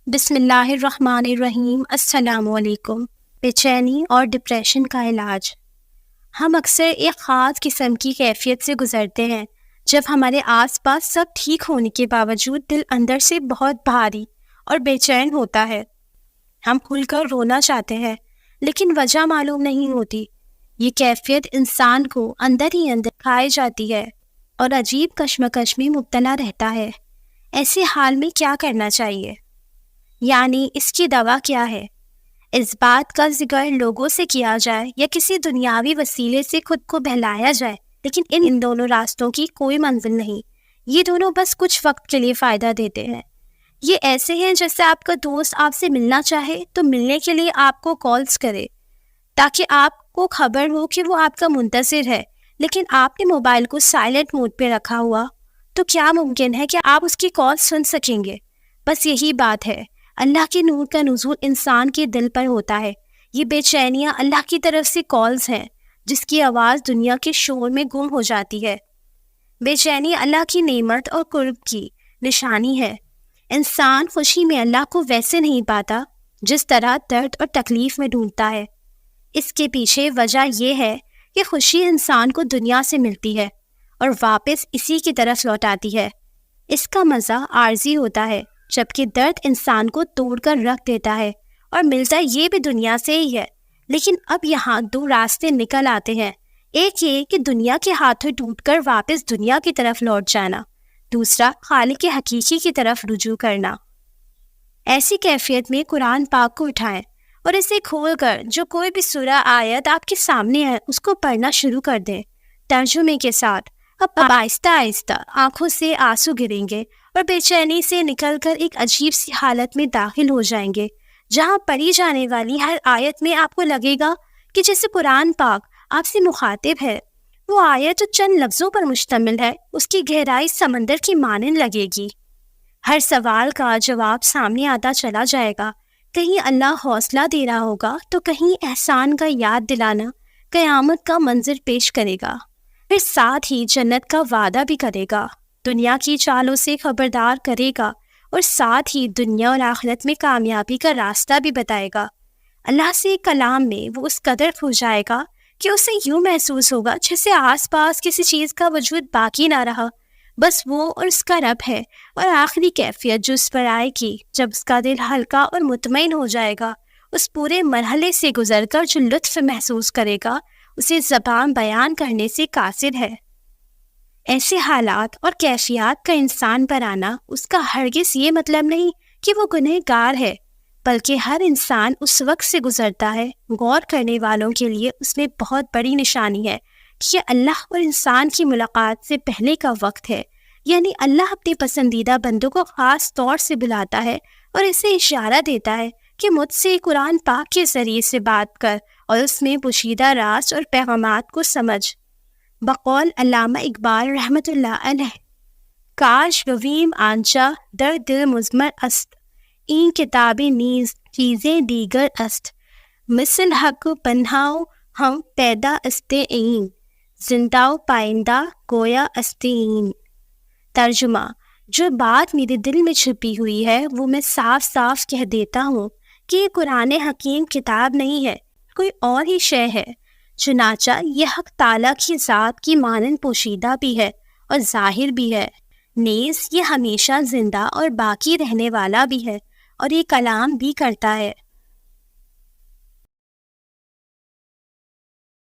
بسم اللہ الرحمن الرحیم۔ السلام علیکم۔ بے چینی اور ڈپریشن کا علاج۔ ہم اکثر ایک خاص قسم کی کیفیت سے گزرتے ہیں جب ہمارے آس پاس سب ٹھیک ہونے کے باوجود دل اندر سے بہت بھاری اور بے چین ہوتا ہے۔ ہم کھل کر رونا چاہتے ہیں لیکن وجہ معلوم نہیں ہوتی۔ یہ کیفیت انسان کو اندر ہی اندر کھائی جاتی ہے اور عجیب کشمکش میں مبتلا رہتا ہے۔ ایسے حال میں کیا کرنا چاہیے؟ یعنی اس کی دوا کیا ہے؟ اس بات کا ذکر لوگوں سے کیا جائے یا کسی دنیاوی وسیلے سے خود کو بہلایا جائے، لیکن ان دونوں راستوں کی کوئی منزل نہیں۔ یہ دونوں بس کچھ وقت کے لیے فائدہ دیتے ہیں۔ یہ ایسے ہیں جیسے آپ کا دوست آپ سے ملنا چاہے تو ملنے کے لیے آپ کو کالز کرے تاکہ آپ کو خبر ہو کہ وہ آپ کا منتظر ہے، لیکن آپ نے موبائل کو سائلنٹ موڈ پہ رکھا ہوا تو کیا ممکن ہے کہ آپ اس کی کال سن سکیں گے؟ بس یہی بات ہے۔ اللہ کے نور کا نزول انسان کے دل پر ہوتا ہے۔ یہ بے چینیاں اللہ کی طرف سے کالز ہیں جس کی آواز دنیا کے شور میں گم ہو جاتی ہے۔ بے چینی اللہ کی نعمت اور قرب کی نشانی ہے۔ انسان خوشی میں اللہ کو ویسے نہیں پاتا جس طرح درد اور تکلیف میں ڈھونڈتا ہے۔ اس کے پیچھے وجہ یہ ہے کہ خوشی انسان کو دنیا سے ملتی ہے اور واپس اسی کی طرف لوٹاتی ہے۔ اس کا مزہ عارضی ہوتا ہے، جبکہ درد انسان کو توڑ کر رکھ دیتا ہے اور ملتا یہ بھی دنیا سے ہی ہے۔ لیکن اب یہاں دو راستے نکل آتے ہیں۔ ایک یہ کہ دنیا کے ہاتھوں ٹوٹ کر واپس دنیا کی طرف لوٹ جانا، دوسرا خالق حقیقی کی طرف رجوع کرنا۔ ایسی کیفیت میں قرآن پاک کو اٹھائیں اور اسے کھول کر جو کوئی بھی سورہ آیت آپ کے سامنے ہے اس کو پڑھنا شروع کر دیں ترجمے کے ساتھ۔ اب آہستہ آہستہ آنکھوں سے آنسو گریں گے اور بے چینی سے نکل کر ایک عجیب سی حالت میں داخل ہو جائیں گے جہاں پڑھی جانے والی ہر آیت میں آپ کو لگے گا کہ جیسے قرآن پاک آپ سے مخاطب ہے۔ وہ آیت جو چند لفظوں پر مشتمل ہے اس کی گہرائی سمندر کی مانند لگے گی۔ ہر سوال کا جواب سامنے آتا چلا جائے گا۔ کہیں اللہ حوصلہ دے رہا ہوگا تو کہیں احسان کا یاد دلانا قیامت کا منظر پیش کرے گا، پھر ساتھ ہی جنت کا وعدہ بھی کرے گا، دنیا کی چالوں سے خبردار کرے گا اور ساتھ ہی دنیا اور آخرت میں کامیابی کا راستہ بھی بتائے گا۔ اللہ سے کلام میں وہ اس قدر کھو جائے گا کہ اسے یوں محسوس ہوگا جیسے آس پاس کسی چیز کا وجود باقی نہ رہا، بس وہ اور اس کا رب ہے۔ اور آخری کیفیت جو اس پر آئے گی جب اس کا دل ہلکا اور مطمئن ہو جائے گا، اس پورے مرحلے سے گزر کر جو لطف محسوس کرے گا اسے زبان بیان کرنے سے قاصر ہے۔ ایسے حالات اور کیفیات کا انسان پر آنا اس کا ہرگز یہ مطلب نہیں کہ وہ گنہگار ہے، بلکہ ہر انسان اس وقت سے گزرتا ہے۔ غور کرنے والوں کے لیے اس میں بہت بڑی نشانی ہے کہ یہ اللہ اور انسان کی ملاقات سے پہلے کا وقت ہے، یعنی اللہ اپنے پسندیدہ بندوں کو خاص طور سے بلاتا ہے اور اسے اشارہ دیتا ہے کہ مجھ سے قرآن پاک کے ذریعے سے بات کر اور اس میں پوشیدہ راز اور پیغامات کو سمجھ۔ بقول علامہ اقبال رحمۃ اللہ علیہ، کاش گویم آنچا در دل مضمر است، این کتاب نیز چیزیں دیگر است، مثل حق پنہاؤ ہم پیدا استے این، زندہ و پائندہ گویا استے این۔ ترجمہ: جو بات میرے دل میں چھپی ہوئی ہے وہ میں صاف صاف کہہ دیتا ہوں کہ یہ قرآن حکیم کتاب نہیں ہے، کوئی اور ہی شے ہے۔ چنانچہ یہ حق تعالیٰ کی ذات کی مانند پوشیدہ بھی ہے اور ظاہر بھی ہے، نیز یہ ہمیشہ زندہ اور باقی رہنے والا بھی ہے اور یہ کلام بھی کرتا ہے۔